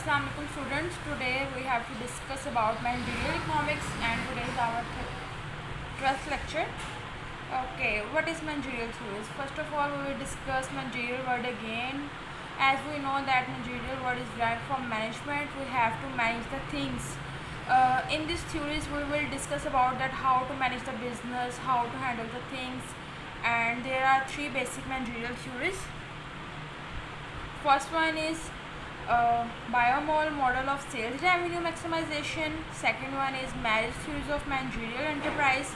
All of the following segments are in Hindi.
Assalamu alaikum students. Today we have to discuss about managerial economics and today is our 12th lecture. Okay, what is managerial theories? First of all, we will discuss managerial word again. As we know that managerial word is derived from management, we have to manage the things. In these theories, we will discuss about that how to manage the business, how to handle the things, and there are three basic managerial theories. First one is Biomol model of sales revenue maximization. Second one is marriage theories of managerial enterprise.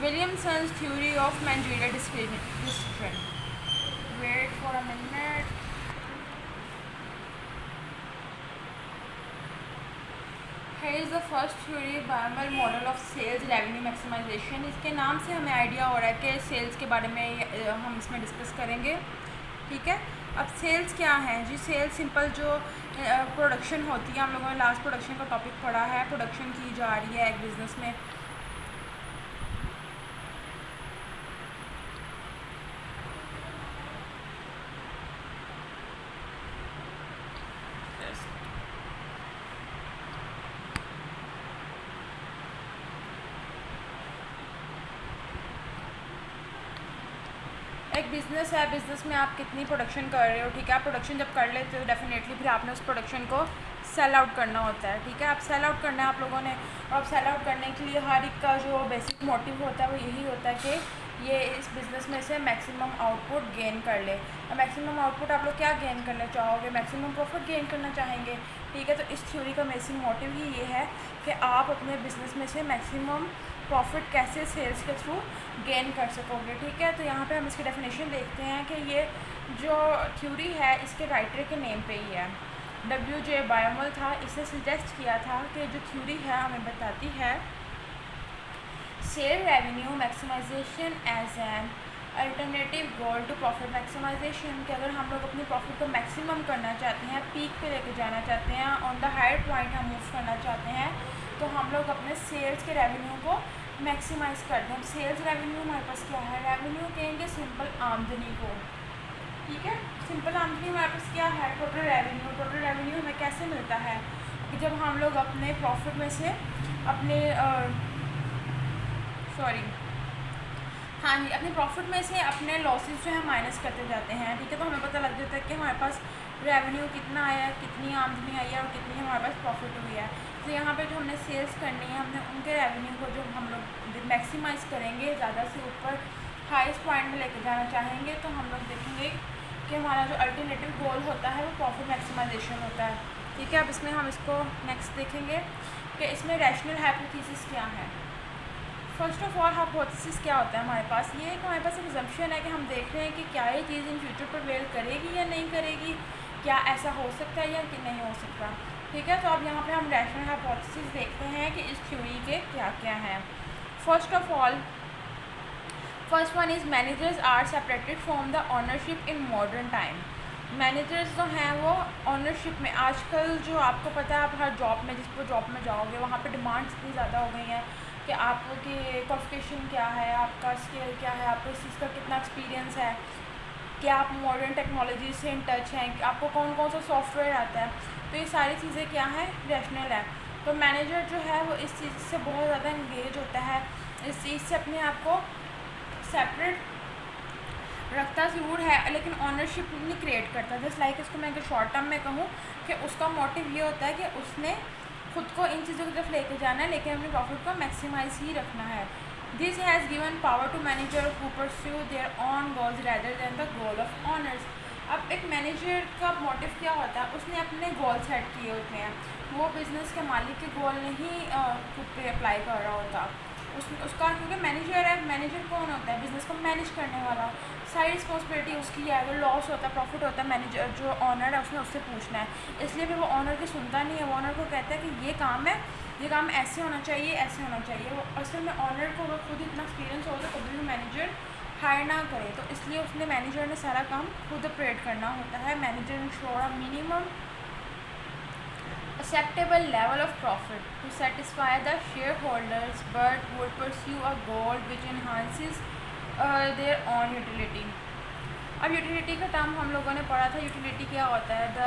Williamson's theory of managerial discipline. Wait for a minute. Here is the first theory, Biomol model of sales revenue maximization. इसके नाम से हमें आइडिया हो रहा है कि सेल्स के बारे में हम इसमें डिस्कस करेंगे. ठीक है. अब सेल्स क्या है जी? सेल्स सिंपल जो प्रोडक्शन होती है, हम लोगों ने लास्ट प्रोडक्शन का टॉपिक पढ़ा है. प्रोडक्शन की जा रही है एक बिज़नेस में. एक बिज़नेस है, बिज़नेस में आप कितनी प्रोडक्शन कर रहे हो. ठीक है. आप प्रोडक्शन जब कर लेते हो डेफिनेटली फिर आपने उस प्रोडक्शन को सेल आउट करना होता है. ठीक है. आप सेल आउट करना है आप लोगों ने, और आप सेल आउट करने के लिए हर एक का जो बेसिक मोटिव होता है वो यही होता है कि ये इस बिज़नेस में से मैक्सिमम आउटपुट गेन कर ले. और मैक्सिमम आउटपुट आप लोग क्या गेन करना चाहोगे? मैक्सिमम प्रॉफिट गेन करना चाहेंगे. ठीक है. तो इस थ्योरी का बेसिक मोटिव ही ये है कि आप अपने बिज़नेस में से मैक्सिमम प्रॉफिट कैसे सेल्स के थ्रू गेन कर सकोगे. ठीक है. तो यहाँ पे हम इसकी डेफिनेशन देखते हैं कि ये जो थ्योरी है इसके राइटर के नेम पे ही है. W.J. बायोमल था. इसे सजेस्ट किया था कि जो थ्योरी है हमें बताती है sale revenue maximisation as an alternative goal to profit maximisation. कि अगर हम लोग अपनी प्रॉफिट को मैक्सिमम करना चाहते हैं, पीक पे लेके जाना चाहते हैं, ऑन द हायर पॉइंट हम मूव करना चाहते हैं, तो हम लोग अपने सेल्स के रेवेन्यू को मैक्सिमाइज़ करते हैं. सेल्स रेवेन्यू हमारे पास क्या है? रेवेन्यू कहेंगे सिंपल आमदनी को. ठीक है. सिंपल आमदनी हमारे पास क्या है? Total revenue. टोटल रेवेन्यू हमें कैसे मिलता है? कि जब हम लोग अपने प्रॉफिट में से अपने अपने प्रॉफिट में से अपने लॉसेस जो है माइनस करते जाते हैं. ठीक है. तो हमें पता लग जाता है कि हमारे पास रेवेन्यू कितना आया है, कितनी आमदनी आई है और कितनी हमारे पास प्रॉफिट हुई है. तो यहाँ पे जो हमने सेल्स करनी है, हमने उनके रेवेन्यू को जो हम लोग मैक्सिमाइज़ करेंगे, ज़्यादा से ऊपर हाईएस्ट पॉइंट में लेके जाना चाहेंगे, तो हम लोग देखेंगे कि हमारा जो अल्टरनेटिव गोल होता है वो प्रॉफिट मैक्सिमाइजेशन होता है. ठीक है. अब इसमें हम इसको नेक्स्ट देखेंगे कि इसमें रैशनल हाइपोथेसिस क्या है. फर्स्ट ऑफ ऑल हाइपोथेसिस क्या होता है हमारे पास? ये एक हमारे पास एक अजम्पशन है कि हम देख रहे हैं कि क्या ये चीज़ इन फ्यूचर पर वेल करेगी या नहीं करेगी, क्या ऐसा हो सकता है या कि नहीं हो सकता. ठीक है. तो अब यहाँ पे हम रैशनल हाइपोथेसिस देखते हैं कि इस थ्योरी के क्या क्या हैं. First of all first one is managers are separated from the ownership in modern time. Managers जो हैं वो ऑनरशिप में, आजकल जो आपको पता है आप हर जॉब में, जिस जॉब में जाओगे वहाँ पे डिमांड्स इतनी ज़्यादा हो गई हैं कि आपकी क्वालिफिकेशन क्या है, आपका स्किल क्या है, आपको इस चीज़ का कितना एक्सपीरियंस है, क्या आप मॉडर्न टेक्नोलॉजी से इन टच हैं, कि आपको कौन कौन सा सॉफ्टवेयर आता है. तो ये सारी चीज़ें क्या हैं? रैशनल है. तो मैनेजर जो है वो इस चीज़ से बहुत ज़्यादा इंगेज होता है, इस चीज़ से अपने आप को सेपरेट रखता ज़रूर है लेकिन ऑनरशिप नहीं क्रिएट करता. जस्ट लाइक इसको मैं अगर शॉर्ट टर्म में कहूँ कि उसका मोटिव ये होता है कि उसने खुद को इन चीज़ों की तरफ लेके जाना है लेकिन अपने प्रॉफिट को मैक्सिमाइज ही रखना है. This has given power to manager who pursue their own goals rather than the goal of owners. अब एक मैनेजर का मोटिव क्या होता है? उसने अपने गोल सेट किए होते हैं. वो बिज़नेस के मालिक के गोल नहीं खुद पे अप्लाई कर रहा होता. उसका क्योंकि मैनेजर है. मैनेजर कौन होता है? बिज़नेस को मैनेज करने वाला. सारी रिस्पॉन्सिबिलिटी उसकी है. अगर लॉस होता है, प्रॉफिट होता है, मैनेजर जो ऑनर है उसने उससे पूछना है. इसलिए फिर वो ऑनर की सुनता नहीं है. वो ऑनर को कहता है कि ये काम है, ये काम ऐसे होना चाहिए, ऐसे होना चाहिए. वो असल में ऑनर को अगर खुद इतना एक्सपीरियंस हो तो कभी भी मैनेजर हायर ना करे. तो इसलिए उसने मैनेजर ने सारा काम खुद ऑपरेट करना होता है. Manager ensure a minimum acceptable level of profit to satisfy the shareholders but would pursue a goal which enhances their own utility. अब यूटिलिटी का टर्म हम लोगों ने पढ़ा था। यूटिलिटी क्या होता है? The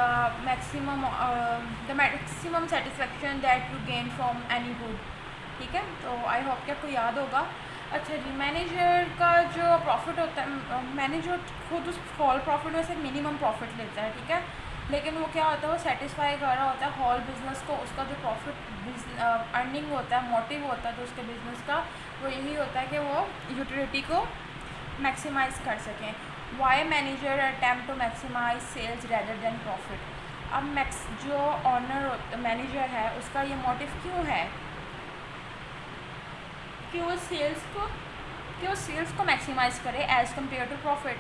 maximum satisfaction that you gain from any good. ठीक है, तो आई होप कि आपको याद होगा। अच्छा जी, मैनेजर का जो प्रॉफिट होता है, मैनेजर खुद उस होल प्रॉफिट में से मिनिमम प्रॉफिट लेता है। ठीक है, लेकिन वो क्या होता है, वो सेटिस्फाई कर रहा होता है होल बिज़नेस को। उसका जो प्रॉफिट अर्निंग होता है, मोटिव होता है तो उसके बिज़नेस का, वो यही होता है कि वो यूटिलिटी को मैक्सिमाइज़ कर सकें। Why manager attempt to maximise sales rather than profit. अब जो ऑनर मैनेजर है उसका ये मोटिव क्यों है कि वो सेल्स को मैक्सिमाइज़ करे एज़ कम्पेयर टू प्रॉफिट।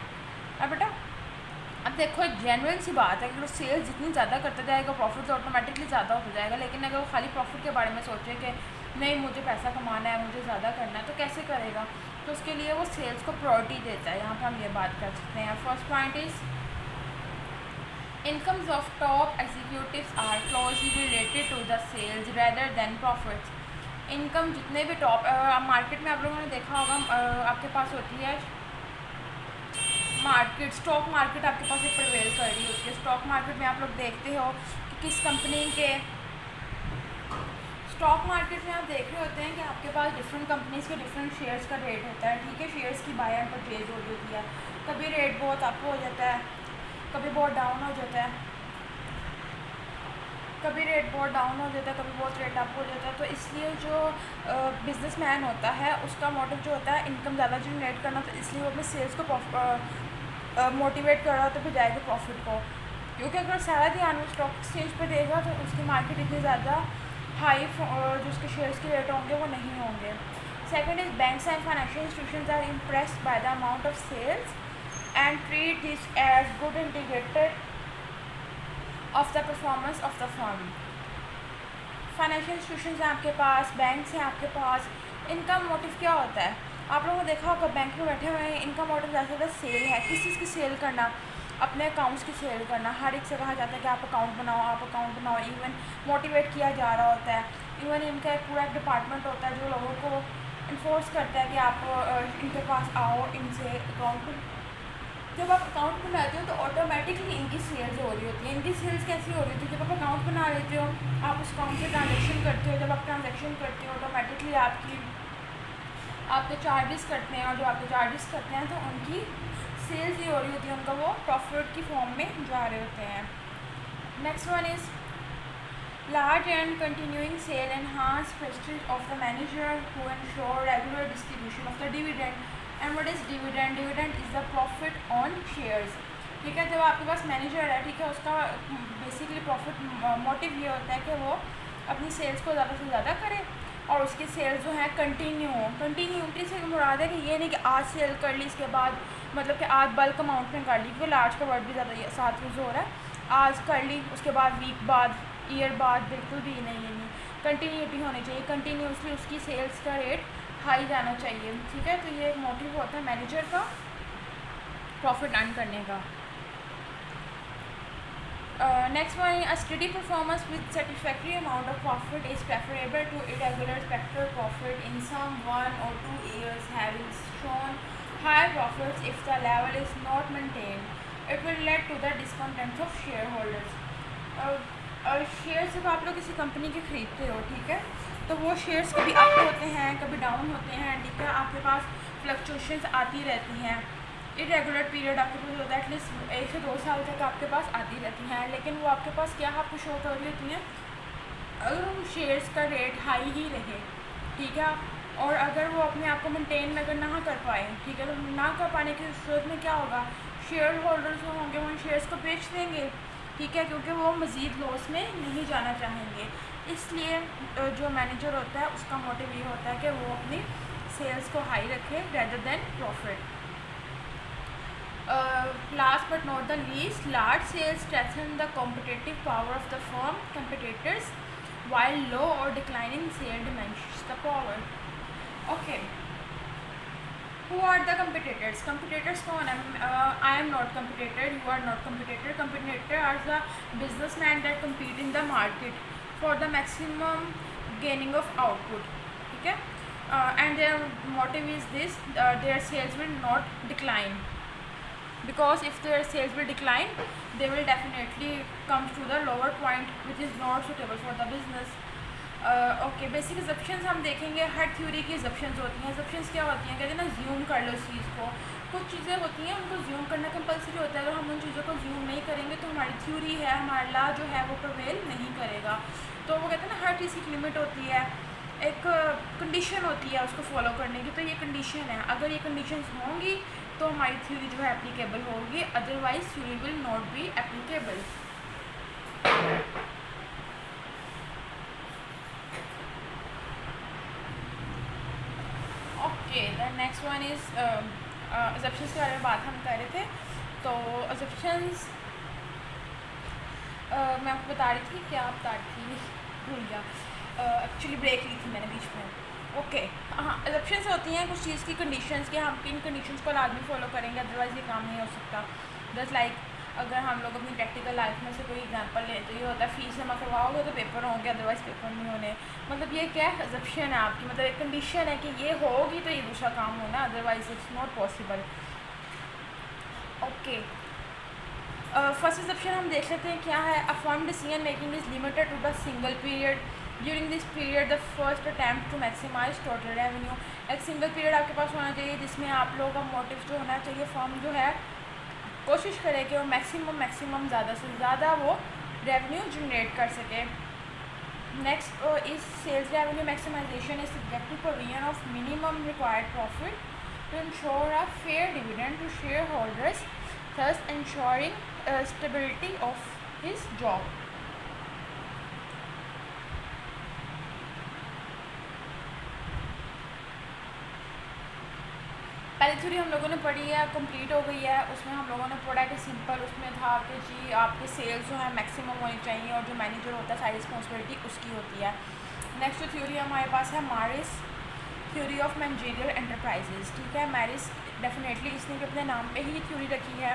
अब बेटा, अब देखो एक जेन्युइन सी बात है कि वो सेल्स जितनी ज़्यादा करता जाएगा प्रॉफिट तो ऑटोमेटिकली ज़्यादा होता जाएगा। लेकिन अगर वो खाली प्रॉफिट के बारे में सोचे कि नहीं मुझे पैसा कमाना है, मुझे ज़्यादा करना है, तो कैसे करेगा? तो उसके लिए वो सेल्स को प्रायोरिटी देता है। यहाँ पर हम ये बात कर सकते हैं। First point is incomes of top executives are closely related to the sales rather than profits. Income जितने भी टॉप मार्केट में आप लोगों ने देखा होगा, आपके पास होती है मार्केट, स्टॉक मार्केट आपके पास एक प्रिवेल कर रही होती है। स्टॉक मार्केट में आप लोग देखते हो कि किस कंपनी के, स्टॉक मार्केट में आप देख रहे होते हैं कि आपके पास डिफरेंट कंपनीज़ के डिफरेंट शेयर्स का रेट होता है। ठीक है, शेयर्स की बाय एंड परचेज हो जाती है। कभी रेट बहुत अप हो जाता है, कभी बहुत डाउन हो जाता है, कभी रेट बहुत डाउन हो जाता है, कभी बहुत रेट अप हो जाता है। तो इसलिए जो बिजनेसमैन होता है उसका मोटिव जो होता है इनकम ज़्यादा जनरेट करना, तो इसलिए वो अपने सेल्स को मोटिवेट कर रहा होता है बजाय के प्रॉफिट को। क्योंकि अगर सारा ध्यान वो स्टॉक एक्सचेंज पे देगा तो उसकी मार्केट इतनी ज़्यादा हाई जो उसके शेयर्स के रेट होंगे वो नहीं होंगे। Second is banks and financial institutions are impressed by the amount of sales and treat this as good indicator of the performance of the firm. Financial institutions हैं आपके पास, बैंक्स हैं आपके पास, इनका मोटिव क्या होता है? आप लोगों ने देखा होगा बैंक में बैठे हुए हैं, इनका मोटिव ज़्यादा से ज़्यादा सेल है। किस चीज़ की सेल करना? अपने अकाउंट्स की सेल करना। हर एक से कहा जाता है कि आप अकाउंट बनाओ, आप अकाउंट बनाओ। इवन मोटिवेट किया जा रहा होता है। इवन इनका एक पूरा एक डिपार्टमेंट होता है जो लोगों को इन्फोर्स करता है कि आप इनके पास आओ, इनसे अकाउंट। जब आप अकाउंट बनाते हो तो ऑटोमेटिकली इनकी सेल्स हो रही होती है। इनकी सेल्स कैसी हो रही होती है? जब आप अकाउंट बना लेते हो, आप उस अकाउंट से ट्रांजेक्शन करते हो। जब आप ट्रांजेक्शन करते हो ऑटोमेटिकली आपके चार्जेस कटते हैं, और जो आपके चार्जेस कटते हैं तो उनकी सेल्स ही हो रही होती है, उनका वो प्रॉफिट की फॉर्म में जा रहे होते हैं। Next one is large and continuing sale enhance prestige of the manager who ensure regular distribution of the dividend. And what is dividend? Dividend is the profit on shares. ठीक है, जब आपके पास मैनेजर है, ठीक है, उसका बेसिकली प्रॉफिट मोटिव ये होता है कि वो अपनी सेल्स को ज़्यादा से ज़्यादा करे और उसकी सेल्स जो है कंटिन्यू हो। कंटिन्यूटी से मुराद है कि ये नहीं कि आज सेल कर ली इसके बाद मतलब कि आज बल्क अमाउंट में कर ली, क्योंकि लार्ज का वर्ड भी ज़्यादा साथ यूज़ हो रहा है। आज कर ली, उसके बाद वीक बाद, ईयर बाद, बिल्कुल भी नहीं है। नहीं, कंटिन्यूटी होनी चाहिए। कंटिन्यूसली उसकी सेल्स का रेट हाई जाना चाहिए। ठीक है, तो ये एक मोटिव होता है मैनेजर का प्रॉफिट अर्न करने का। Next one, a study performance with satisfactory amount of profit is preferable to irregular spectral profit in some 1 or 2 years having shown high profits if the level is not maintained it will lead to the discontent of shareholders. Shares जब आप लोग किसी कंपनी के ख़रीदते हो, ठीक है, तो वो शेयर्स कभी अप होते हैं, कभी डाउन होते हैं। ठीक है, आपके पास फ्लक्चुएशंस आती रहती हैं। इरेगुलर पीरियड आपके पास होता है, एटलीस्ट 1 से 2 साल तक आपके पास आती रहती हैं। लेकिन वो आपके पास क्या आपको शो कर रही होती हैं? अगर उन शेयर्स का रेट हाई ही रहे, ठीक है, और अगर वो अपने आप को मेंटेन अगर ना कर पाए, ठीक है, तो ना कर पाने की सूरत में क्या होगा? शेयर होल्डर्स जो होंगे वो उन शेयर्स को बेच देंगे। ठीक है, क्योंकि वो मज़ीद लॉस में नहीं जाना चाहेंगे। इसलिए जो मैनेजर होता है उसका मोटिव ये होता है कि वो अपनी सेल्स को हाई रखे rather than profit. Last but not the least, large sales strengthen the competitive power of the firm competitors, while low or declining sale diminishes the power. Okay. Who are the competitors? Competitors कौन है? I am not competitor, you are not competitor. Competitor are the businessmen that compete in the market for the maximum gaining of output. ठीक है, and their motive is this: their sales will not decline. because if their sales will decline, they will definitely come to the lower point which is not suitable for the business. Okay, basic assumptions हम देखेंगे। हर थ्योरी की एजप्शंस होती हैं। एजप्शंस क्या होती हैं, कहते हैं ना ज्यूम कर लो इस चीज़ को। कुछ चीज़ें होती हैं उनको ज्यूम करना कंपलसरी होता है। अगर हम उन चीज़ों को ज्यूम नहीं करेंगे तो हमारी थ्योरी है, हमारा ला जो है वो प्रिवेल नहीं करेगा। तो वो कहते हैं ना हर चीज़ की लिमिट होती है, एक कंडीशन होती है उसको फॉलो करने की। तो ये कंडीशन है, अगर ये कंडीशंस होंगी तो हमारी थ्योरी जो है एप्लीकेबल होगी, otherwise theory will not be applicable. Okay, the next one is assumptions के बारे में बात हम कर रहे थे। तो अजप्शंस मैं आपको बता रही थी, क्या बता रही थी भूल गया, एक्चुअली ब्रेक ली थी मैंने बीच में। ओके, हाँ, अजप्शंस होती हैं कुछ चीज़ की कंडीशंस कि हम किन कंडीशंस को लाजमी फॉलो करेंगे, अदरवाइज़ ये काम नहीं हो सकता। जस्ट लाइक अगर हम लोग अपनी प्रैक्टिकल लाइफ में से कोई एग्जांपल लें तो ये होता है फीस जमा करवाओगे तो पेपर होंगे, अदरवाइज़ पेपर नहीं होने। मतलब ये क्या है, अजप्शन है आपकी, मतलब एक कंडीशन है कि ये होगी तो ये दूसरा काम होना, otherwise it's not possible. Okay, first assumption हम देख लेते हैं क्या है। A firm decision making is limited to the single period. During this period the first attempt to maximise total revenue. एक सिंगल पीरियड आपके पास होना चाहिए जिसमें आप लोगों का मोटिव जो होना चाहिए, फर्म जो है कोशिश करे कि वो मैक्सिमम ज़्यादा से ज़्यादा वो रेवेन्यू जनरेट कर सके। Next is sales revenue maximisation is subject to provision of minimum required profit to ensure a fair dividend to shareholders, thus ensuring stability of his job. पहली थ्योरी हम लोगों ने पढ़ी है, कंप्लीट हो गई है। उसमें हम लोगों ने पढ़ा कि सिंपल उसमें था कि जी आपके सेल्स जो है मैक्सिमम होनी चाहिए और जो मैनेजर होता है सारी रिस्पॉन्सिबिलिटी उसकी होती है। नेक्स्ट जो थ्योरी हमारे पास है मैरिस थ्योरी ऑफ मैनेजरियल एंटरप्राइजेज। ठीक है, मैरिस डेफिनेटली इसने भी अपने नाम पे ही थ्योरी रखी है।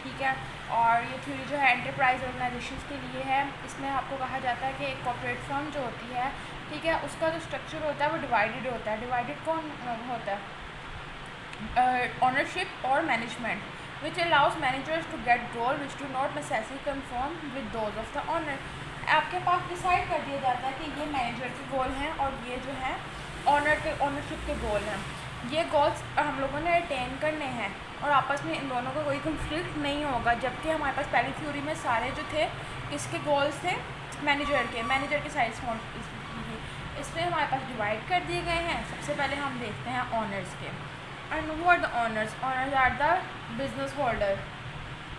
ठीक है, और ये थ्योरी जो है एंटरप्राइज ऑर्गेनाइजेशंस के लिए है। इसमें आपको कहा जाता है कि एक कॉर्पोरेट फर्म जो होती है, ठीक है, उसका जो स्ट्रक्चर होता है वो डिवाइडेड होता है। डिवाइडेड कौन होता है? Ownership or management, which allows managers to get goal which do not necessarily conform with those of the owner। आपके पास डिसाइड कर दिया जाता है कि ये मैनेजर के गोल हैं और ये जो है ऑनरशिप के गोल हैं। ये गोल्स हम लोगों ने अटेन करने हैं और आपस में इन दोनों का कोई कंफ्लिक्ट नहीं होगा। जबकि हमारे पास पहली थ्योरी में सारे जो थे किसके गोल्स थे? मैनेजर के साइड थी। इसमें हमारे पास डिवाइड कर दिए गए हैं। सबसे पहले हम देखते हैं ऑनर्स के। And who are the owners? Owners are the business holder.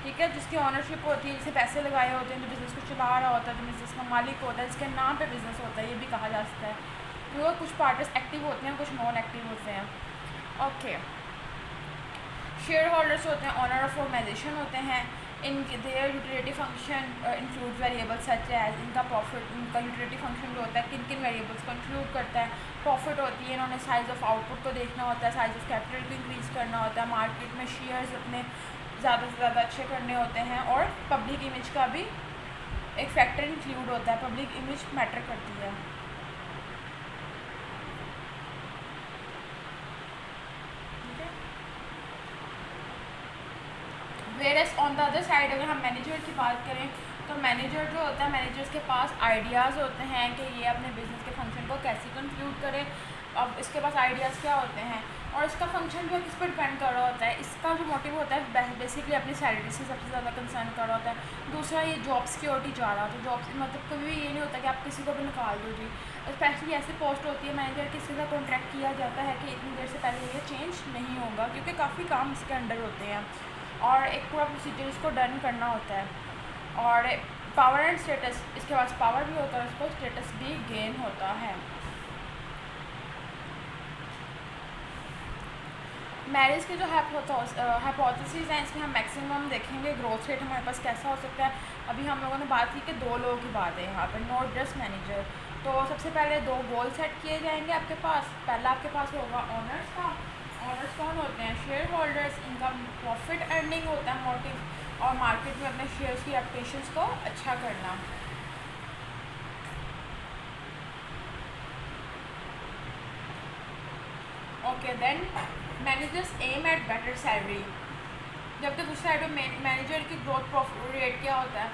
ठीक है, जिसकी ऑनरशिप होती है, जिसे पैसे लगाए होते हैं, जो बिज़नेस को चला रहा होता है, जो बिज़नेस का मालिक होता है, जिसके नाम पे बिज़नेस होता है, ये भी कहा जा सकता है। क्योंकि कुछ पार्टनर्स एक्टिव होते हैं, कुछ नॉन एक्टिव होते हैं। ओके, शेयर होल्डर्स होते हैं, ऑनर ऑफ ऑर्गेनाइजेशन होते हैं। इनके their utility function include variables such as, इनका प्रॉफिट, इनका यूटिलिटी फंक्शन जो होता है किन किन वेरिएबल्स को इंक्लूड करता है। प्रॉफिट होती है, इन्होंने साइज़ ऑफ आउटपुट को देखना होता है, साइज़ ऑफ कैपिटल को इंक्रीज़ करना होता है, मार्केट में शेयर्स अपने ज़्यादा से ज़्यादा अच्छे करने होते हैं, और पब्लिक इमेज का भी एक फैक्टर इंक्लूड होता है। पब्लिक इमेज मैटर करती है। Whereas on the other side अगर हम मैनेजर की बात करें तो मैनेजर जो होता है, मैनेजर्स के पास आइडियाज़ होते हैं कि ये अपने बिजनेस के फंक्शन को कैसे कंक्लूड करे। अब इसके पास आइडियाज़ क्या होते हैं और इसका फंक्शन जो है किस पर डिपेंड कर रहा होता है। इसका जो मोटिव होता है बेसिकली अपनी सैलरी से सबसे ज़्यादा कंसर्न कर रहा होता है। दूसरा, ये जॉब सिक्योरिटी जा रहा है। तो जॉब मतलब कभी भी ये नहीं होता कि आप किसी को भी निकाल दो जी। स्पेशली ऐसी पोस्ट होती है मैनेजर, किसी का कॉन्ट्रैक्ट किया जाता है कि इतनी देर से पहले ये चेंज नहीं होगा, क्योंकि काफ़ी काम इसके अंडर होते हैं और एक पूरा प्रोसीजर इसको डन करना होता है। और पावर एंड स्टेटस, इसके पास पावर भी होता है, इसको स्टेटस भी गेन होता है। मैरिज के जो हाइपोथेसिस हैं, इसमें हम मैक्सिमम देखेंगे ग्रोथ रेट हमारे पास कैसा हो सकता है। अभी हम लोगों ने बात की कि 2 लोगों की बात है यहाँ पर, नॉट जस्ट मैनेजर। तो सबसे पहले 2 गोल सेट किए जाएंगे आपके पास। पहला आपके पास होगा ऑनर्स का। ऑनर्स कौन होते हैं? Share holders. इनका प्रॉफिट अर्निंग होता है मोटिव, और मार्केट में अपने शेयर्स की रेपुटेशंस को अच्छा करना। Okay, then managers aim at better salary. जबकि दूसरी साइड पे मैनेजर की ग्रोथ रेट क्या होता है,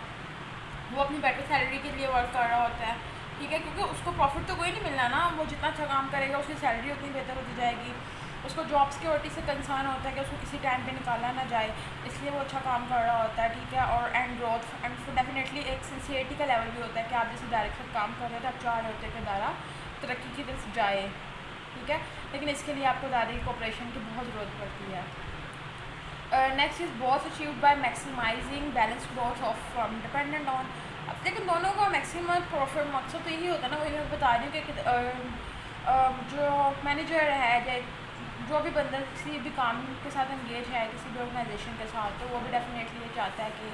वो अपनी बेटर सैलरी के लिए वर्क कर रहा होता है, ठीक है, क्योंकि उसको प्रॉफिट तो कोई नहीं मिलना ना, वो जितना अच्छा काम करेगा उसकी सैलरी उतनी बेहतर होती जाएगी। उसको जॉब सिक्योरिटी से कंसर्न होता है कि उसको किसी टाइम पे निकाला ना जाए, इसलिए वो अच्छा काम कर रहा होता है, ठीक है। और एंड ग्रोथ एंड डेफिनेटली एक सिंसियरिटी का लेवल भी होता है कि आप जैसे डायरेक्ट काम कर रहे हो तो आप चाह रहे होते हैं कि इदारा तरक्की की तरफ जाए, ठीक है, लेकिन इसके लिए आपको इदारे की कोऑपरेशन की बहुत ज़रूरत पड़ती है। Next is growth achieved by maximising balance growth of firm dependent on. अब लेकिन दोनों का मैक्सिमम प्रॉफिट मकसद तो यही होता है ना, वही मैं बता रही हूँ कि जो मैनेजर है, जो भी बंदा किसी भी काम के साथ इंगेज है किसी भी ऑर्गेनाइजेशन के साथ, तो वो भी डेफिनेटली ये चाहता है कि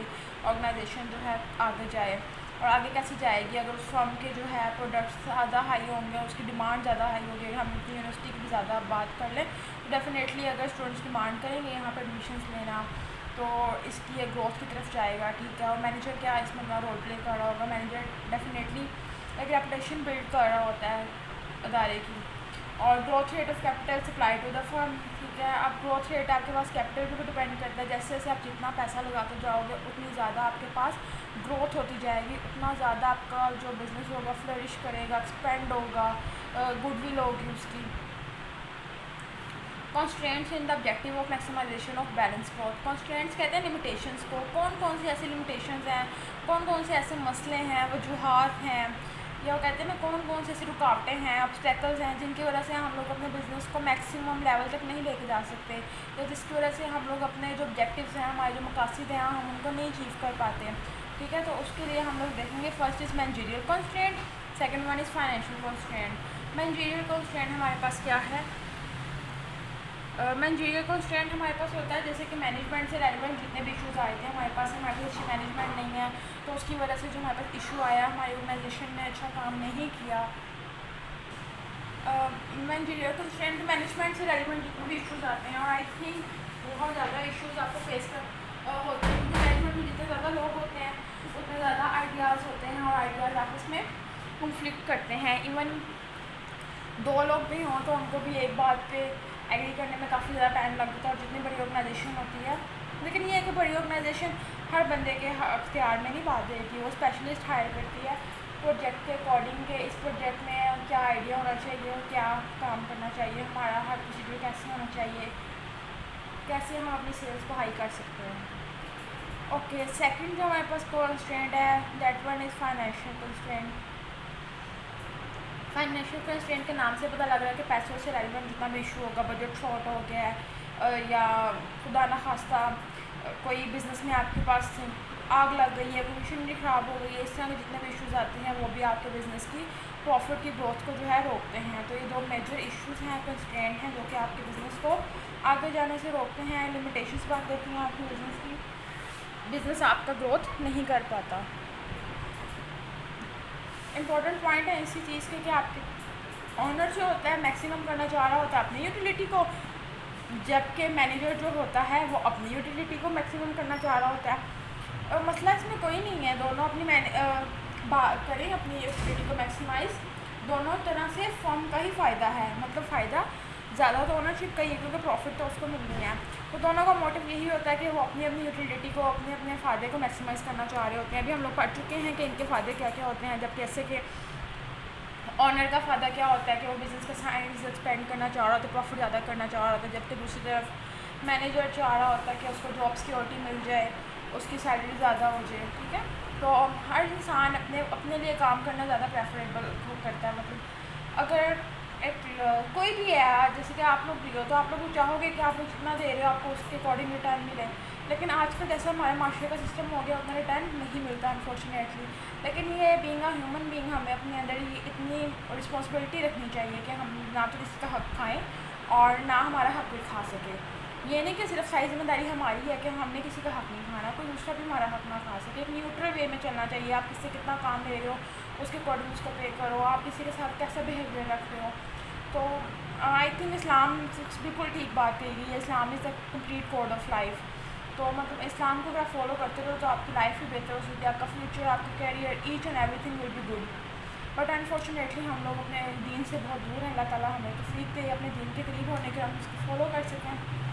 ऑर्गेनाइजेशन जो है आगे जाए। और आगे कैसे जाएगी, अगर उस फर्म के जो है प्रोडक्ट्स ज़्यादा हाई होंगे, उसकी डिमांड ज़्यादा हाई होगी। हम अपनी यूनिवर्सिटी की भी ज़्यादा बात कर लें तो डेफिनेटली अगर स्टूडेंट्स डिमांड करेंगे यहाँ पर एडमिशन्स लेना, तो इसकी एक ग्रोथ की तरफ जाएगा, ठीक है। और मैनेजर क्या इसमें अपना रोल प्ले कर रहा होगा, मैनेजर डेफिनेटली एक रेपुटेशन बिल्ड कर रहा होता है अदारे की। और growth rate of capital supply to the firm, ठीक है। अब ग्रोथ रेट आपके पास कैपिटल पे भी डिपेंड करता है, जैसे जैसे आप जितना पैसा लगाते जाओगे उतनी ज़्यादा आपके पास ग्रोथ होती जाएगी, उतना ज़्यादा आपका जो बिज़नेस होगा फ्लरिश करेगा, एक्सपेंड होगा, गुडविल होगी उसकी। Constraints in the objective of maximisation of balance growth. Constraints कहते हैं लिमिटेशंस को, कौन कौन सी ऐसी लिमिटेशंस हैं, कौन कौन से ऐसे मसले हैं, वजूहात हैं, या वो कहते हैं ना कौन कौन सी ऐसी रुकावटें हैं, ऑब्स्टेकल्स हैं जिनकी वजह से हम लोग अपने बिज़नेस को मैक्सिमम लेवल तक नहीं लेके जा सकते, या जिसकी वजह से हम लोग अपने जो ऑब्जेक्टिव्स हैं, हमारे जो मकासद हैं, हम उनको नहीं अचीव कर पाते, ठीक है। तो उसके लिए हम लोग देखेंगे first is managerial constraint, second one is financial constraint. Managerial constraint हमारे पास क्या है, मैनेजरियल कॉन्स्ट्रेंट हमारे पास होता है जैसे कि मैनेजमेंट से रेलिवेंट जितने भी इशूज़ आए थे हमारे पास अच्छी मैनेजमेंट नहीं है, तो उसकी वजह से जो हमारे पास इशू आया, हमारी ऑर्गेनाइजेशन ने अच्छा काम नहीं किया। मैनेजरियल कॉन्स्ट्रेंट मैनेजमेंट से रेलिवेंट जितने भी इशूज़ आते हैं, और आई थिंक बहुत ज़्यादा इशूज़ आपको फेस कर होते हैं, क्योंकि मैनेजमेंट में जितने ज़्यादा लोग होते हैं उतने ज़्यादा आइडियाज़ होते हैं, और आइडियाज़ आपस में कॉन्फ्लिक्ट करते हैं। इवन दो लोग भी हों तो उनको भी एक बात पे एग्री करने में काफ़ी ज़्यादा टाइम लगता है, और जितनी बड़ी ऑर्गेनाइजेशन होती है, लेकिन ये है कि बड़ी ऑर्गेनाइजेशन हर बंदे के अख्तियार में नहीं बात देती, वो स्पेशलिस्ट हायर करती है प्रोजेक्ट के अकॉर्डिंग के इस प्रोजेक्ट में क्या आइडिया होना चाहिए और क्या काम करना चाहिए, हमारा हर प्रोसीजर कैसे होना चाहिए, कैसे हम अपनी सेल्स को हाई कर सकते हैं। ओके, सेकंड जो हमारे पास कंस्ट्रेंट है that one is financial constraint. Financial constraint के नाम से पता लग रहा है कि पैसों से रेलिवेंट जितना भी इशू होगा, बजट शॉर्ट हो गया है, या खुदा न खास्ता कोई बिज़नेस में आपके पास आग लग गई है, कोई मशीनरी ख़राब हो गई है, इस तरह के जितने भी इश्यूज़ आते हैं वो भी आपके बिज़नेस की प्रॉफिट की ग्रोथ को जो है रोकते हैं। तो ये दो मेजर इश्यूज़ हैं, कंस्ट्रेंट हैं, जो कि आपके बिज़नेस को आगे जाने से रोकते हैं, लिमिटेशंस बात देती हैं आपके बिज़नेस की, बिज़नेस आपका ग्रोथ नहीं कर पाता। इम्पॉर्टेंट पॉइंट है इसी चीज़ के कि आपके ऑनर जो होता है मैक्सिमम करना चाह रहा होता है अपनी यूटिलिटी को, जबकि मैनेजर जो होता है वो अपनी यूटिलिटी को मैक्सिमम करना चाह रहा होता है। और मसला इसमें कोई नहीं है, दोनों अपनी करें अपनी यूटिलिटी को मैक्सिमाइज़, दोनों तरह से फर्म का ही फ़ायदा है, मतलब फ़ायदा ज़्यादा तो ओनरशिप का ही है क्योंकि प्रॉफिट तो उसको मिलनी है। तो दोनों का मोटिव यही होता है कि वो अपनी अपनी यूटिलिटी को, अपने अपने फ़ायदे को मैक्सिमाइज़ करना चाह रहे होते हैं। अभी हम लोग पढ़ चुके हैं कि इनके फ़ायदे क्या क्या होते हैं, जब कैसे कि ऑनर का फ़ायदा क्या होता है कि वो बिज़नेस का साइंस एक्सपेंड करना चाह रहा होता है, प्रॉफिट ज़्यादा करना चाह रहा होता है, जबकि दूसरी तरफ मैनेजर चाह रहा होता है कि उसको जॉब सिक्योरिटी मिल जाए, उसकी सैलरी ज़्यादा हो जाए, ठीक है। तो हर इंसान अपने लिए काम करना ज़्यादा प्रेफरेबल करता है। मतलब अगर एक कोई भी है, जैसे कि आप लोग भी हो, तो आप लोग चाहोगे कि आप लोग जितना दे रहे हो आपको उसके अकॉर्डिंग रिटर्न मिले, लेकिन आजकल जैसा हमारे माशरे का सिस्टम हो गया उतना रिटर्न नहीं मिलता अनफॉर्चुनेटली। लेकिन ये बीइंग अ ह्यूमन बीइंग हमें अपने अंदर ये इतनी रिस्पॉन्सिबिलिटी रखनी चाहिए कि हम ना तो किसी का हक़ खाएँ और ना हमारा हक़ कोई खा सके। ये नहीं कि सिर्फ सारी जिम्मेदारी हमारी है कि हमने किसी का हक़ नहीं खाना, कोई दूसरा भी हमारा हक़ ना खा सके। एक न्यूट्रल वे में चलना चाहिए, आप किससे कितना काम ले रहे हो उसके अकॉर्डिंग उसको पे करो, आप किसी के साथ कैसा बिहेवियर रखते हो। तो आई थिंक इस्लाम बिल्कुल ठीक बात कही गई है, Islam is the complete code of life. तो मतलब इस्लाम को अगर आप फॉलो करते रहो तो आपकी लाइफ भी बेहतर हो सकती है, आपका फ्यूचर, आपका career, each and everything will be good. But unfortunately हम लोग अपने दीन से बहुत दूर हैं। अल्लाह ताला हमें तौफीक दे अपने दीन के करीब होने के, हम उसको फॉलो कर सकें।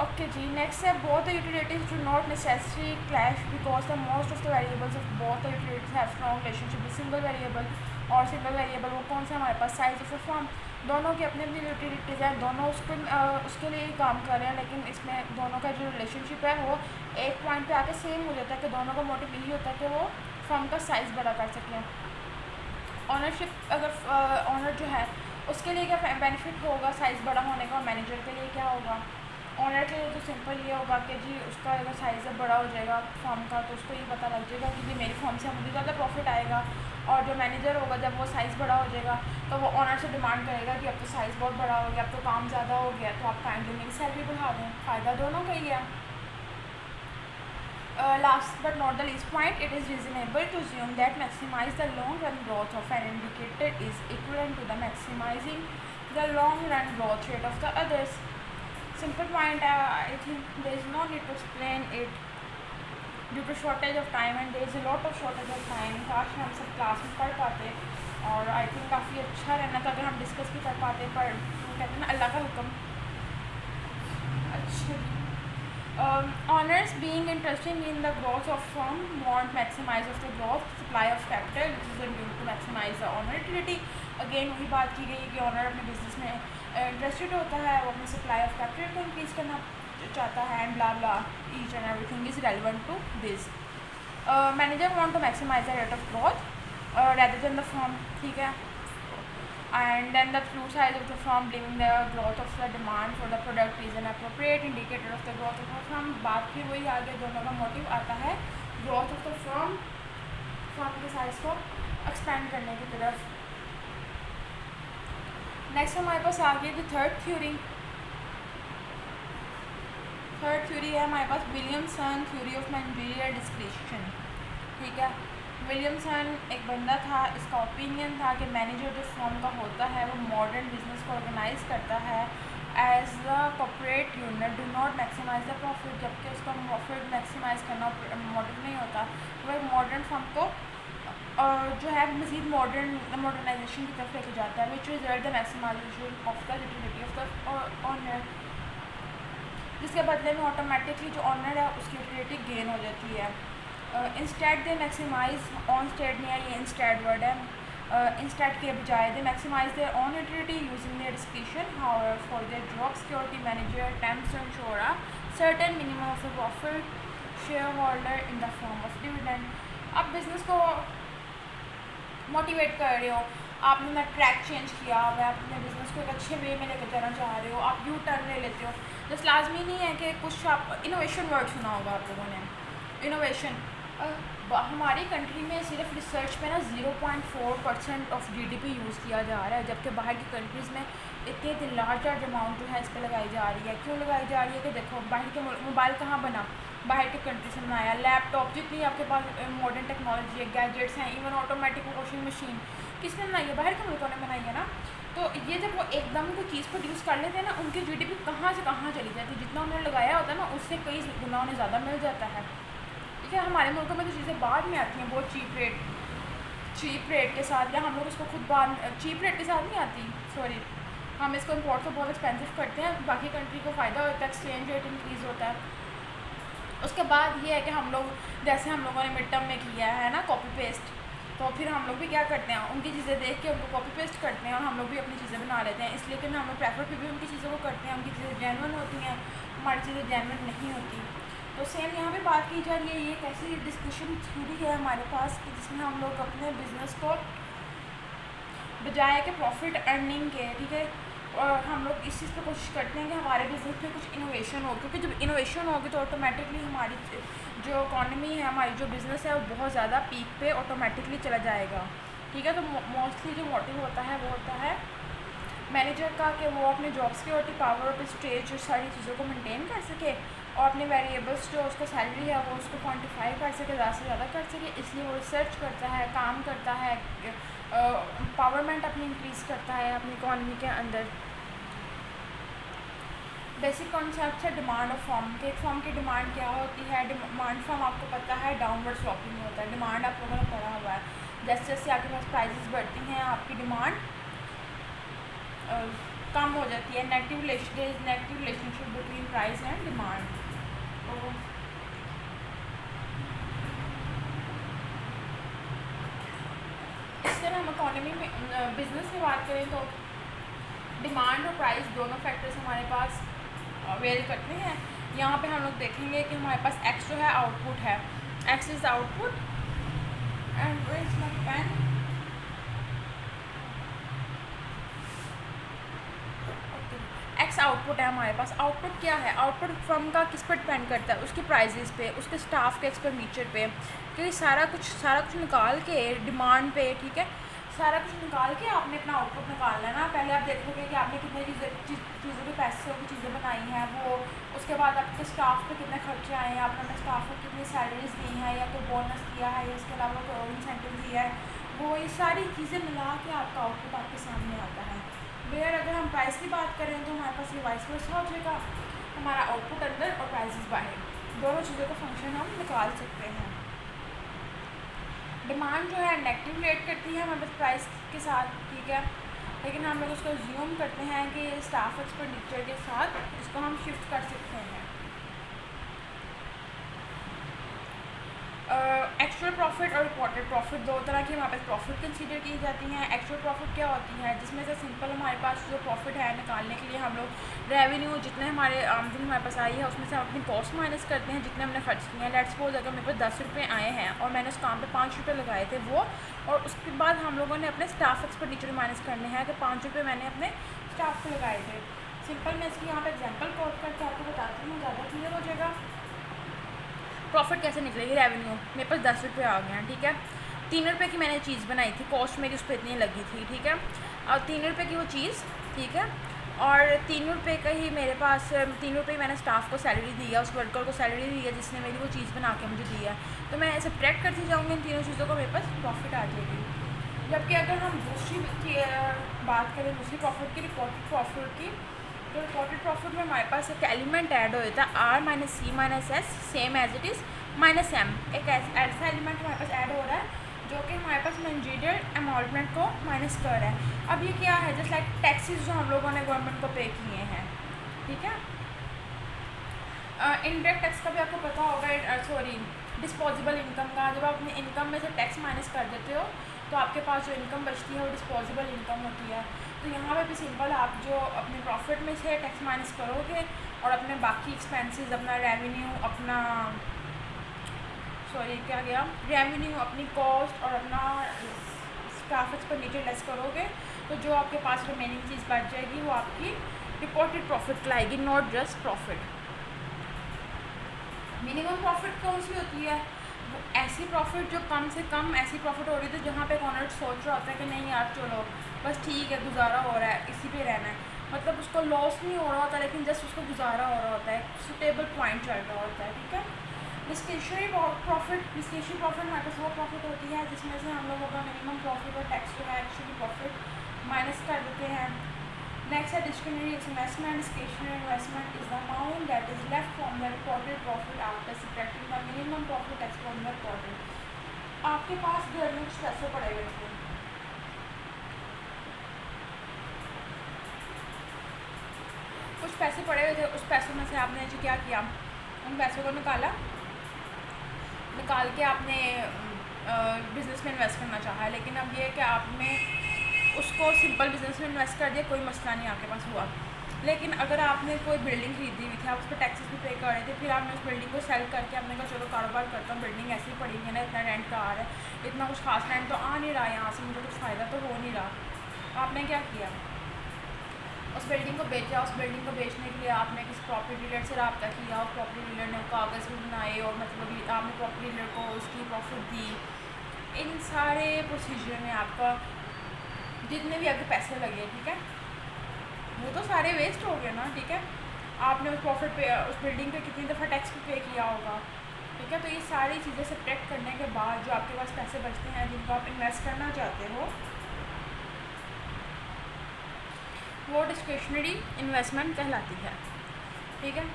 ओके जी, नेक्स्ट है both the utilities do not necessarily clash because the most of the variables of both the utilities have strong relationship with single variable। और सिंगल वेरिएबल वो कौन सा हमारे पास, साइज ऑफ द फॉर्म। दोनों की अपनी अपनी यूटिलिटीज़ हैं, दोनों उसके लिए ही काम कर रहे हैं, लेकिन इसमें दोनों का जो रिलेशनशिप है वो एक पॉइंट पे आके सेम हो जाता है कि दोनों का मोटिव यही होता है कि वो फॉर्म का साइज़ बड़ा कर सकें। ऑनरशिप, अगर ऑनर जो है उसके लिए क्या बेनिफिट होगा साइज़ बड़ा होने का, और मैनेजर के लिए क्या होगा। ऑनर के लिए तो सिंपल ये होगा कि जी उसका अगर साइज़ बड़ा हो जाएगा फॉर्म का तो उसको ये पता लग जाएगा कि जी मेरी फॉर्म से मुझे ज़्यादा प्रॉफिट आएगा। और जो मैनेजर होगा जब वो साइज़ बड़ा हो जाएगा तो वो ऑनर से डिमांड करेगा कि अब तो साइज़ बहुत बड़ा हो गया, अब तो काम ज़्यादा हो गया, तो आप काइंडली मेरी सैलरी बढ़ा दें। फ़ायदा दोनों का ही है। Last but not the least point, it is reasonable to assume that maximize the long run growth of an indicator is equivalent to the maximizing the long run growth rate of the others। Simple point, I think there is no need to explain it due to shortage of time, and there is a lot of shortage of time। काश हम सब क्लास में पढ़ पाते, और आई थिंक काफ़ी अच्छा रहना था अगर हम डिस्कस भी कर पाते, पर कहते हैं ना अल्लाह का हुक्म। अच्छा, owners being interested in the growth of firm want maximize of the growth supply of capital which is due to maximize the owner utility। Again वही बात की गई कि ऑनर अपने बिजनेस में इंटरेस्टेड होता है, वो अपनी सप्लाई ऑफ कैपिटल को इंक्रीज़ करना चाहता है, and blah blah each and everything is relevant to this. Manager want to maximise the rate of growth rather than the firm, ठीक है। And then the true size of the firm bringing the growth of the demand for the product is an appropriate indicator of the growth of the firm। बात फिर वही आगे दोनों का मोटिव आता है ग्रोथ ऑफ द फर्म के साइज को एक्सपेंड करने की तरफ। नेक्स्ट हमारे पास आ गई द थर्ड थ्योरी है हमारे पास Williamson theory of managerial description, ठीक है। विलियमसन एक बंदा था, इसका ओपिनियन था कि मैनेजर जो फर्म का होता है वो मॉडर्न बिजनेस को ऑर्गेनाइज करता है as the corporate unit do not maximise the profit, जबकि उसका प्रॉफिट मैक्सिमाइज करना मॉडर्न नहीं होता। वो एक मॉडर्न फर्म को जो है मज़ीद मॉडर्नाइजेशन की तरफ लेके जाता है, which result the maximization of the utility of the owner, जिसके बदले में ऑटोमेटिकली जो ऑनर है उसकी यूटिलिटी गेन हो जाती है। Instead they maximise, on stead नहीं है, ये इंस्टेड वर्ड है। इंस्टेड के बजाय they maximise their own utility using their description, however for their job security manager attempts to ensure a certain minimum of the profit share holder in the form of dividend. आप बिजनेस को मोटिवेट कर रहे हो, आपने ना ट्रैक चेंज किया हुआ है, अपने बिजनेस को एक अच्छे वे में लेकर जाना चाह रहे हो, आप यू टर्न ले लेते हो। जस्ट लाजमी नहीं है कि कुछ आप इनोवेशन वर्ड सुना होगा आप लोगों ने, इनोवेशन। हमारी कंट्री में सिर्फ रिसर्च पे ना 0.4% ऑफ जीडीपी यूज़ किया जा रहा है, जबकि बाहर की कंट्रीज़ में इतने लार्ज अमाउंट जो है इस पर लगाई जा रही है। क्यों लगाई जा रही है कि देखो बाहर के मोबाइल कहाँ बना, बाहर की कंट्री से बनाया, लैपटॉप जितनी आपके पास मॉडर्न टेक्नोलॉजी है, गैजेट्स हैं, इवन ऑटोमेटिक वॉशिंग मशीन किसने बनाई है, बाहर के मुल्कों ने बनाई है ना। तो ये जब वो एकदम कोई चीज़ प्रोड्यूस कर लेते हैं ना, उनकी जीडीपी कहाँ से कहाँ चली जाती है, जितना उन्होंने लगाया होता है ना उससे कई गुना उन्हें ज़्यादा मिल जाता है। ठीक है, हमारे मुल्कों में तो चीज़ें बाद में आती हैं बहुत चीप रेट के साथ, या हम लोग उसको खुद चीप रेट के साथ नहीं आती, सॉरी, हम इसको इम्पोर्ट को बहुत एक्सपेंसिव करते हैं, बाकी कंट्री को फ़ायदा होता है, एक्सचेंज रेट इंक्रीज़ होता है। उसके बाद ये है कि हम लोग जैसे हम लोगों ने मिड टर्म में किया है ना कॉपी पेस्ट, तो फिर हम लोग भी क्या करते हैं, उनकी चीज़ें देख के उनको कॉपी पेस्ट करते हैं और हम लोग भी अपनी चीज़ें बना लेते हैं। इसलिए कि हम लोग प्रेफर फिर भी उनकी चीज़ों को करते हैं, उनकी चीज़ें जेन्युइन होती हैं, हमारी चीज़ें जेन्युइन नहीं होती। तो सेम यहाँ पे बात की जा रही है, ये एक ऐसी डिस्कशन थ्योरी है हमारे पास कि जिसमें हम लोग अपने बिज़नेस को बजाय के प्रॉफिट अर्निंग के, ठीक है, और हम लोग इस चीज़ पर कोशिश करते हैं कि हमारे बिज़नेस में कुछ इनोवेशन हो, क्योंकि जब इनोवेशन होगी तो ऑटोमेटिकली हमारी जो इकॉनमी है, हमारी जो बिज़नेस है वो बहुत ज़्यादा पीक पे ऑटोमेटिकली चला जाएगा। ठीक है, तो मोस्टली जो मोटिव होता है वो होता है मैनेजर का कि वो अपने job security, power of stage, जो सारी चीज़ों को मेंटेन कर सके और अपने वेरिएबल्स जो उसका सैलरी है वो उसको क्वांटिफाई कर सके, ज़्यादा से ज़्यादा कर सके। इसलिए वो रिसर्च करता है, काम करता है, पावरमेंट अपनी इंक्रीज़ करता है अपनी इकॉनमी के अंदर। बेसिक कॉन्सेप्ट है डिमांड ऑफ फॉर्म के। एक फॉर्म की डिमांड क्या होती है, डिमांड फॉर्म आपको पता है डाउनवर्ड स्लॉपिंग होता है, डिमांड आप लोगों ने पढ़ा हुआ है। जैसे जैसे आपके पास प्राइजेस बढ़ती हैं आपकी डिमांड कम हो जाती है। Negative relationship between price and demand. तो इस तरह हम इकोनॉमी में बिजनेस की बात करें तो डिमांड और प्राइस दोनों फैक्टर्स हमारे पास वेल करते हैं। यहाँ पे हम लोग देखेंगे कि हमारे पास एक्स जो है आउटपुट है, x is output and where is my pen. X output है हमारे पास। आउटपुट क्या है? आउटपुट फर्म का किस पर डिपेंड करता है? उसके प्राइजेस पे, उसके स्टाफ के एक्सपेंडिचर पे, क्योंकि सारा कुछ निकाल के डिमांड पे, ठीक है, सारा कुछ निकाल के आपने अपना आउटपुट निकालना है ना। पहले आप देखोगे कि आपने कितने चीज़ों के पैसों की चीज़ें बनाई हैं, वो उसके बाद आपके स्टाफ पे कितने खर्चे आए हैं, आपने अपने स्टाफ को कितनी सैलरीज दी हैं या कोई बोनस दिया है या इसके अलावा कोई और इंसेंटिव दिया है, वो ये सारी चीज़ें मिला के आपका आउटपुट आपके सामने आता है। वेयर अगर हम प्राइस की बात करें तो हमारे पास ये वाइस वर्सा हो जाएगा, हमारा आउटपुट अंदर और प्राइसेस बाहर, दोनों चीज़ों का फंक्शन हम निकाल सकते हैं। डिमांड जो है नेगेटिव रिलेट करती है हमारे पास प्राइस के साथ, ठीक है, लेकिन हम लोग उसको ज्यूम करते हैं कि स्टाफ एक्सपेंडिचर के साथ इसको हम शिफ्ट कर सकते हैं। एक्चुअल प्रॉफिट और रिपोर्टेड प्रॉफिट, दो तरह की हमारे पास प्रॉफिट कंसीडर की जाती हैं। एक्चुअल प्रॉफिट क्या होती है? जिसमें से सिंपल हमारे पास जो प्रॉफिट है निकालने के लिए हम लोग रेवेन्यू जितने हमारे आमदनी हमारे पास आई है उसमें से हम अपनी कॉस्ट माइनस करते हैं जितने हमने खर्च किए हैं। लेट्स सपोज अगर मेरे पास 10 रुपये आए हैं और मैंने उस काम पे 5 रुपये लगाए थे वो, और उसके बाद हम लोगों ने अपने स्टाफ एक्सपेंडिचर माइनस करने हैं कि 5 रुपये मैंने अपने स्टाफ को लगाए थे। सिंपल मैं इसकी यहाँ पर एग्जाम्पल कोट करके आपको बताती हूँ, ज़्यादा क्लियर हो जाएगा। प्रॉफिट कैसे निकलेगी? रेवेन्यू मेरे पास 10 रुपये आ गए हैं, ठीक है, 3 रुपये की मैंने चीज़ बनाई थी, कॉस्ट मेरी उस पर इतनी लगी थी, ठीक है, और 3 रुपये की वो चीज़, ठीक है, और 3 रुपये का ही मेरे पास 3 रुपये मैंने स्टाफ को सैलरी दी है, उस वर्कर को सैलरी दी है जिसने मेरी वो चीज़ बना के मुझे दी है। तो मैं सब्ट्रैक्ट करती जाऊँगी इन तीनों चीज़ों को, मेरे पास प्रॉफिट आ जाएगी। जबकि अगर हम दूसरी बात करें दूसरी प्रॉफिट की, रिपोर्टेड प्रॉफिट की, तो रिपोर्टेड प्रॉफिट में हमारे पास एक एलिमेंट ऐड हो जाता है R minus C minus S same as it is minus M. एक ऐसा एलिमेंट हमारे पास ऐड हो रहा है जो कि हमारे पास मैनेजरियल एमॉल्टमेंट को माइनस कर रहा है। अब ये क्या है? जस्ट लाइक टैक्सेस जो हम लोगों ने गवर्नमेंट को पे किए हैं, ठीक है। इनडायरेक्ट टैक्स का भी आपको पता होगा, सॉरी डिस्पोजेबल इनकम का, जब आप अपनी इनकम में से टैक्स माइनस कर देते हो तो आपके पास जो इनकम बचती है वो डिस्पोजेबल इनकम होती है। तो यहाँ पे भी सिंपल आप जो अपने प्रॉफिट में से टैक्स माइनस करोगे और अपने बाकी एक्सपेंसेस, अपना रेवेन्यू, अपना क्या गया, रेवेन्यू, अपनी कॉस्ट और अपना स्टाफ एक्सपेंडिचर लेस करोगे तो जो आपके पास रिमेनिंग चीज़ बच जाएगी वो आपकी रिपोर्टेड प्रॉफिट लाएगी, not just profit. Minimum profit कौन सी होती है? वो ऐसी प्रॉफिट जो कम से कम ऐसी प्रॉफिट हो रही थी जहाँ पे ओनर सोच रहा होता है कि नहीं यार चलो बस ठीक है, गुजारा हो रहा है, इसी पे रहना है, मतलब उसको लॉस नहीं हो रहा होता लेकिन जस्ट उसको गुजारा हो रहा होता है, सुटेबल पॉइंट चल रहा होता है, ठीक है। डिस्क्रिशनरी प्रॉफिट, डिस्क्रिशनरी प्रॉफिट हमारे पास वो प्रॉफिट होती है जिसमें से हम लोगों का मिनिमम प्रॉफिट और टैक्स जो है एक्चुअली प्रॉफिट माइनस कर देते हैं। नेक्स्ट है discretionary investment. Discretionary investment is the amount that is left from the reported profit after subtracting the minimum profit tax from the reported. आपके पास घर में कुछ पैसे पड़े हुए थे, कुछ पैसे पड़े हुए थे, उस पैसों में से आपने जो क्या किया, उन पैसों को निकाल के आपने बिज़नेस में इन्वेस्ट करना चाहा है, लेकिन अब ये है कि आपने उसको सिंपल बिज़नेस में इन्वेस्ट कर दिया, कोई मसला नहीं आपके पास हुआ। लेकिन अगर आपने कोई बिल्डिंग खरीदी हुई थी, आप उस पर टैक्सेस भी पे कर रहे थे, फिर आपने उस बिल्डिंग को सेल करके आपने कहा चलो कारोबार करता हूँ, बिल्डिंग ऐसी ही पड़ी है ना, इतना रेंट का आ रहा है, इतना कुछ खास रेंट तो आ नहीं रहा यहाँ से, मुझे कुछ फ़ायदा तो हो नहीं रहा। आपने क्या किया? उस बिल्डिंग को बेचा। उस बिल्डिंग को बेचने के लिए आपने किसी प्रॉपर्टी डीलर से रब्ता किया, उस प्रॉपर्टी डीलर ने कागज़ भी बनाए और मतलब आपने प्रॉपर्टी डीलर को उसकी प्रॉफिट दी। इन सारे प्रोसीजर में आपका जितने भी आपके पैसे लगे, ठीक है, वो तो सारे वेस्ट हो गए ना, ठीक है। आपने उस प्रॉफिट पे, उस बिल्डिंग पे कितनी दफ़ा टैक्स भी पे किया होगा, ठीक है। तो ये सारी चीज़ें सब्ट्रैक्ट करने के बाद जो आपके पास पैसे बचते हैं जिनको आप इन्वेस्ट करना चाहते हो, वो डिस्क्रिशनरी इन्वेस्टमेंट कहलाती है, ठीक है।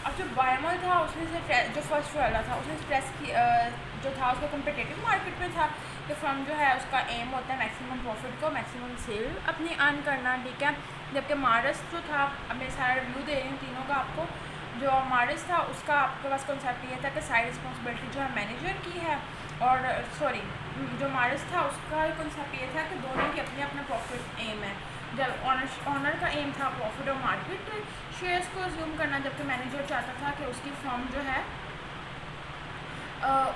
अब जो बायमल था उसमें से जो फर्स्ट वाला था उसमें स्ट्रेस की जो था उसका कम्पिटिटिव मार्केट में था कि फर्म जो है उसका एम होता है मैक्सिमम प्रॉफिट को मैक्सिमम सेल अपनी अर्न करना, ठीक है। जबकि मार्स जो था, अब मैं सारा रिव्यू दे रही हूँ तीनों का आपको। जो मार्स था उसका आपके पास कॉन्सेप्ट ये था कि सारी रिस्पॉन्सिबिलिटी जो है मैनेजर की है, और सॉरी जो मार्स था उसका कॉन्सेप्ट ये था कि दोनों की अपने अपना प्रॉफिट एम है। जब ऑनर का एम था प्रॉफिट और मार्केट शेयर्स को अज्यूम करना, जबकि मैनेजर चाहता था कि उसकी फर्म जो है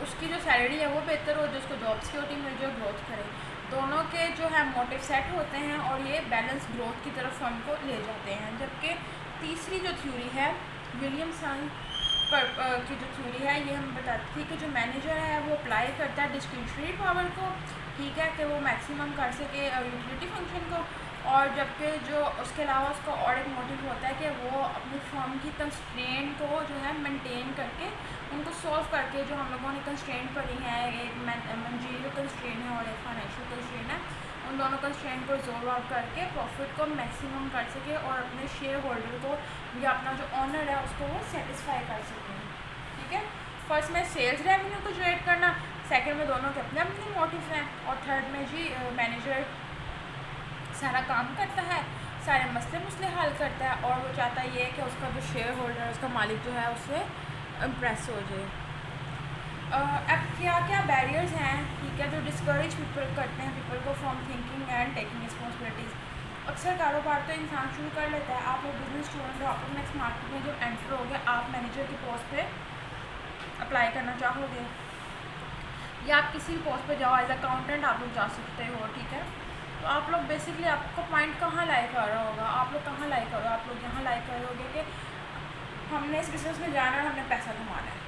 उसकी जो सैलरी है वो बेहतर हो, जो उसको जॉब सिक्योरिटी मिल जाए, ग्रोथ करे। दोनों के जो है मोटिव सेट होते हैं और ये बैलेंस ग्रोथ की तरफ फर्म को ले जाते हैं। जबकि तीसरी जो थ्योरी है विलियमसन की जो थ्योरी है ये हम बताती थी कि जो मैनेजर है वो अप्लाई करता है डिस्क्रिशनरी पावर को, ठीक है, कि वो मैक्सिमम कर सके यूटिलिटी फंक्शन को। और जबकि जो उसके अलावा उसका और एक मोटिव होता है कि वो अपनी फर्म की कंस्ट्रेंट को जो है मेंटेन करके उनको सॉल्व करके, जो हम लोगों ने कंस्ट्रेंट पढ़ी है, एक मैनेजरियल कंस्ट्रेंट है और एक फाइनेंशियल कंस्ट्रेंट है, उन दोनों कंस्ट्रेंट को रिजॉल्व आउट करके प्रॉफिट को मैक्सिमम कर सके और अपने शेयर होल्डर को या अपना जो ऑनर है उसको वो सेटिस्फाई कर सके, ठीक है। फर्स्ट में सेल्स रेवेन्यू को जनरेट करना, सेकंड में दोनों के अपने अपने मोटिव हैं, और थर्ड में जी मैनेजर सारा काम करता है, सारे मसले हल करता है, और वो चाहता ये है कि उसका जो शेयर होल्डर है, उसका मालिक जो है उससे इम्प्रेस हो जाए। अब क्या क्या बैरियर्स हैं, ठीक है, जो डिस्करेज पीपल करते हैं पीपल को from thinking and taking responsibilities. अक्सर कारोबार तो इंसान शुरू कर लेता है, आप एक बिजनेस स्टूडेंट हो, आप नेक्स्ट मार्केट में जब एंटर होगे आप मैनेजर की पोस्ट पे अप्लाई करना चाहोगे, या आप किसी भी पोस्ट पे जाओ, एज अकाउंटेंट आप लोग जा सकते हो, ठीक है। तो आप लोग बेसिकली आपको पॉइंट कहाँ लाइक कर रहा होगा, आप लोग कहाँ लाइक करो, आप लोग यहाँ लाइक करोगे कि हमने इस बिज़नेस में जाना है और हमने पैसा कमाना है।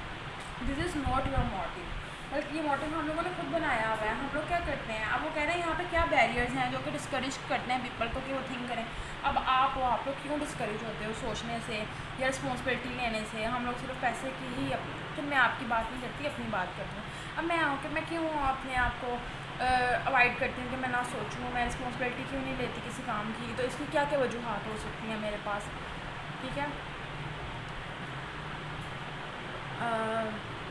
This is not your motive, बल्कि ये मोटिव हम लोगों ने खुद बनाया हुआ है। हम लोग क्या करते हैं, अब वो कह रहे हैं यहाँ पे क्या बैरियर्स हैं जो कि डिस्करेज करते हैं पीपल को कि वो थिंक करें। अब आप लोग क्यों डिस्करेज होते हो सोचने से या रिस्पॉन्सिबिलिटी लेने से? हम लोग सिर्फ पैसे की ही कि मैं आपकी बात नहीं करती, अपनी बात करती हूँ। अब मैं कि मैं क्यों अपने आप को अवॉइड करती हूँ कि मैं ना सोचूँ, मैं रिस्पॉन्सिबिलिटी क्यों नहीं लेती किसी काम की? तो इसकी क्या क्या वजूहत हो सकती हैं मेरे पास, ठीक है।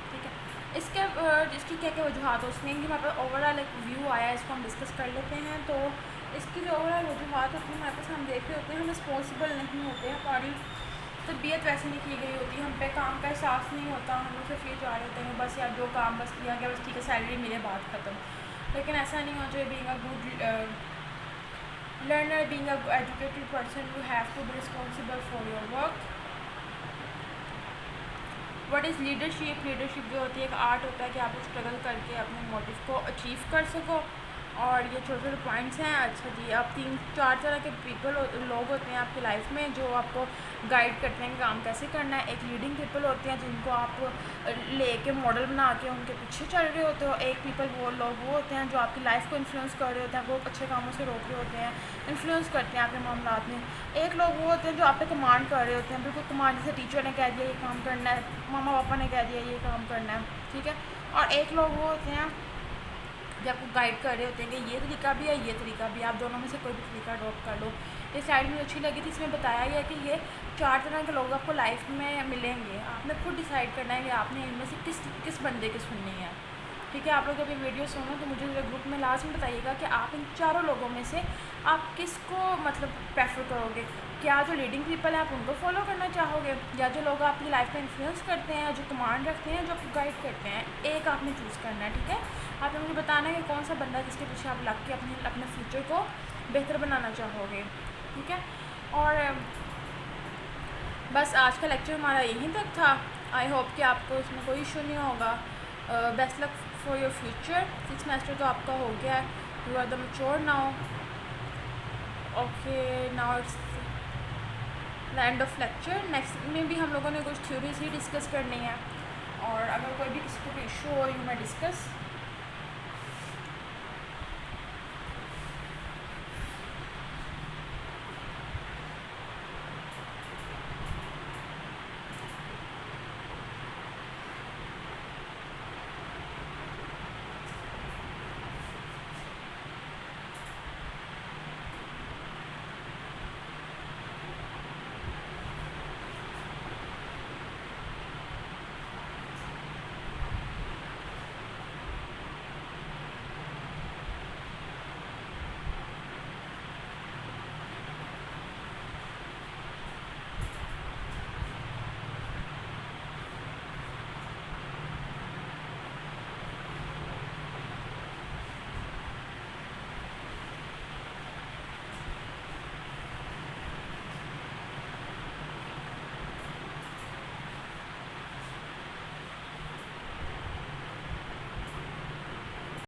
ठीक है, इसकी क्या क्या वजूहत हो सकती हैं कि हमारे पास ओवरऑल एक व्यू आया है, इसको हम डिस्कस कर लेते हैं। तो इसकी जो ओवरऑल वजूहत होती है हमारे पास, हम देख रहे होते हैं हम रिस्पॉन्सिबल नहीं होते हैं, हमारी तरबियत वैसे नहीं की गई होती, हम पे काम का एहसास नहीं होता, हम लोग सिर्फ ये जा रहे होते हैं बस यार जो काम बस किया गया बस ठीक है, सैलरी मिले, बात ख़त्म। लेकिन ऐसा नहीं होना चाहिए। Being a good learner, being a educated person, you have to be responsible for your work. What is leadership? Leadership जो होती है एक आर्ट होता है कि आप स्ट्रगल करके अपने मोटिव को अचीव कर सको। और ये छोटे छोटे पॉइंट्स हैं। अच्छा जी, आप 3-4 तरह के लोग होते हैं आपकी लाइफ में जो आपको गाइड करते हैं कि काम कैसे करना है। एक लीडिंग पीपल होते हैं जिनको आप लेके मॉडल बना के उनके पीछे चल रहे होते हो। एक पीपल वो लोग वो होते हैं जो आपकी लाइफ को इन्फ्लुएंस कर रहे होते हैं, वो अच्छे कामों से रोक रहे होते हैं, इन्फ्लुएंस करते हैं आपके मामलात में। एक लोग वो होते हैं जो आप पे कमांड कर रहे होते हैं, बिल्कुल कमांड, जैसे टीचर ने कह दिया ये काम करना है, मामा पापा ने कह दिया ये काम करना है, ठीक है। और एक लोग वो होते हैं जो आपको गाइड कर रहे होते हैं कि ये तरीका भी है, ये तरीका भी है, आप दोनों में से कोई भी तरीका अडॉप्ट कर लो। ये स्लाइड मुझे अच्छी लगी थी, इसमें बताया गया कि ये 4 तरह के लोग आपको लाइफ में मिलेंगे। आपने खुद डिसाइड करना है कि आपने इनमें से किस बंदे की सुननी है, ठीक है। आप लोग जब ये वीडियो सुनो तो मुझे ग्रुप में लास्ट में बताइएगा कि आप इन चारों लोगों में से आप किसको मतलब प्रेफर करोगे। क्या जो लीडिंग पीपल है आप उनको फॉलो करना चाहोगे, या जो लोग आपकी लाइफ में इन्फ्लुएंस करते हैं, जो कमांड रखते हैं, जो आपको गाइड करते हैं। एक आपने चूज़ करना है, ठीक है। आपने मुझे बताना है कि कौन सा बंदा है जिसके पीछे आप लग के अपने फ्यूचर को बेहतर बनाना चाहोगे, ठीक है। और बस आज का लेक्चर हमारा यहीं तक था। आई होप कि आपको इसमें कोई इशू नहीं होगा। Best luck for your future. 6 semester तो आपका हो गया है, you are the mature now. Okay, now it's the end of lecture. Next में भी हम लोगों ने कुछ थ्योरीज ही डिस्कस करनी है, और अगर कोई भी किसी को इशू हो यू मैं डिस्कस